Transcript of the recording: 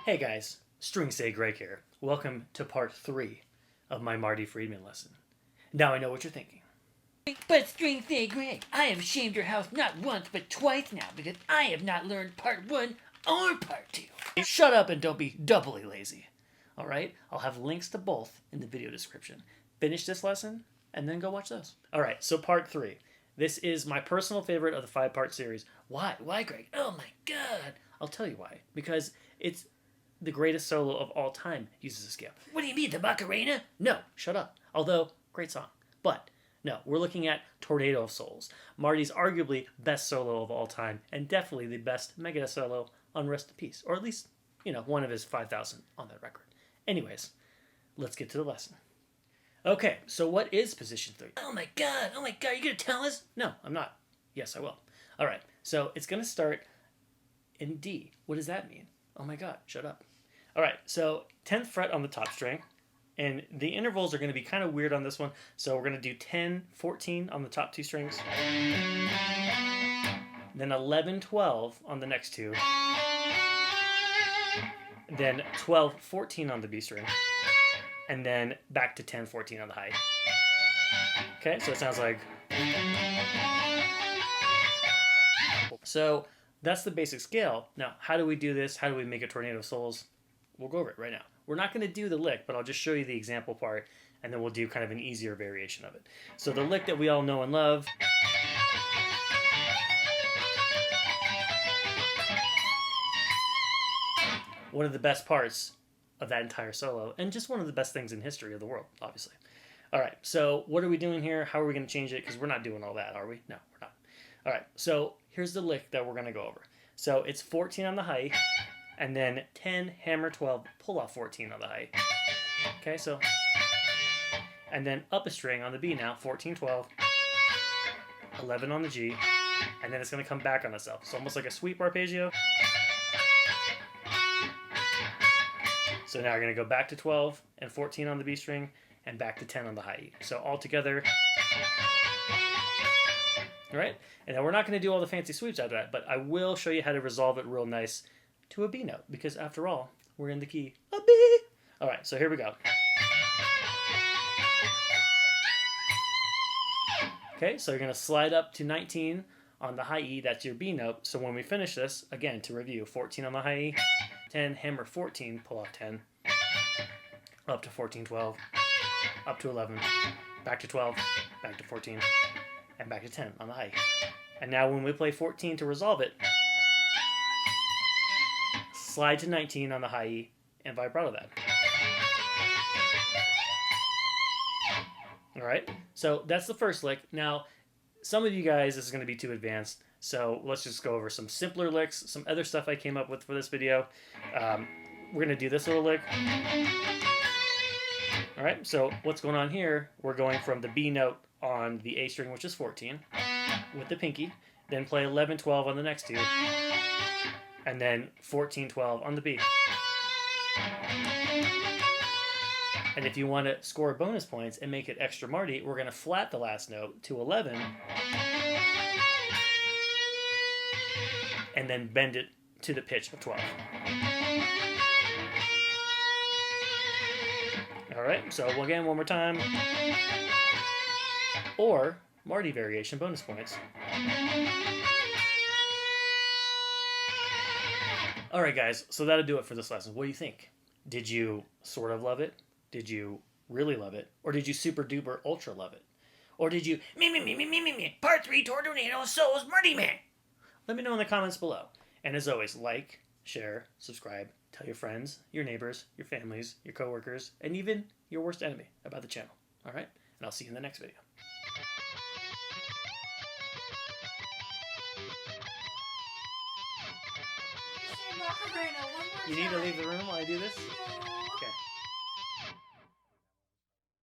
Hey guys, String Say Greg here. Welcome to part 3 of my Marty Friedman lesson. Now I know what you're thinking. But String Say Greg, I have shamed your house not once but twice now because I have not learned part 1 or part 2. Shut up and don't be doubly lazy. Alright, I'll have links to both in the video description. Finish this lesson and then go watch those. Alright, so part 3. This is my personal favorite of the 5-part series. Why? Why, Greg? Oh my god! I'll tell you why. Because it's the greatest solo of all time uses a scale. What do you mean, the Macarena? No, shut up. Although, great song. But, no, we're looking at Tornado of Souls. Marty's arguably best solo of all time, and definitely the best Megadeth solo on Rest in Peace. Or at least, one of his 5,000 on that record. Anyways, let's get to the lesson. Okay, so what is position 3? Oh my god, you gonna tell us? No, I'm not. Yes, I will. Alright, so it's going to start in D. What does that mean? Oh my god, shut up. Alright, so 10th fret on the top string, and the intervals are going to be kind of weird on this one, so we're going to do 10, 14 on the top 2 strings, then 11, 12 on the next 2, then 12, 14 on the B string, and then back to 10, 14 on the high. Okay, so it sounds like... So that's the basic scale. Now, how do we do this? How do we make a Tornado of Souls? We'll go over it right now. We're not going to do the lick, but I'll just show you the example part, and then we'll do kind of an easier variation of it. So the lick that we all know and love. One of the best parts of that entire solo, and just one of the best things in history of the world, obviously. All right, so what are we doing here? How are we going to change it? Because we're not doing all that, are we? No, we're not. All right, so here's the lick that we're going to go over. So it's 14 on the high, and then 10, hammer 12, pull off 14 on the high. Okay, so, and then up a string on the B now, 14, 12, 11 on the G, and then it's going to come back on itself. It's almost like a sweep arpeggio. So now we're going to go back to 12 and 14 on the B string, and back to 10 on the high E. So all together... Alright, and now we're not going to do all the fancy sweeps after that, but I will show you how to resolve it real nice to a B note, because after all, we're in the key of B. Alright, so here we go. Okay, so you're going to slide up to 19 on the high E, that's your B note. So when we finish this, again, to review, 14 on the high E, 10, hammer 14, pull off 10, up to 14, 12, up to 11, back to 12, back to 14, and back to 10 on the high. And now when we play 14 to resolve it, slide to 19 on the high E and vibrato that. Alright, so that's the first lick. Now, some of you guys, this is going to be too advanced, so let's just go over some simpler licks, some other stuff I came up with for this video. We're going to do this little lick. Alright, so what's going on here, we're going from the B note on the A string, which is 14, with the pinky, then play 11, 12 on the next 2, and then 14, 12 on the B. And if you want to score bonus points and make it extra Marty, we're going to flat the last note to 11, and then bend it to the pitch of 12. Alright, so again, one more time. Or Marty variation bonus points. Alright guys, so that'll do it for this lesson. What do you think? Did you sort of love it? Did you really love it? Or did you super duper ultra love it? Or did you Part 3 Tornado of Souls, Marty Man? Let me know in the comments below. And as always, like, share, subscribe, tell your friends, your neighbors, your families, your coworkers, and even your worst enemy about the channel. Alright? And I'll see you in the next video. You need to leave the room while I do this? Okay.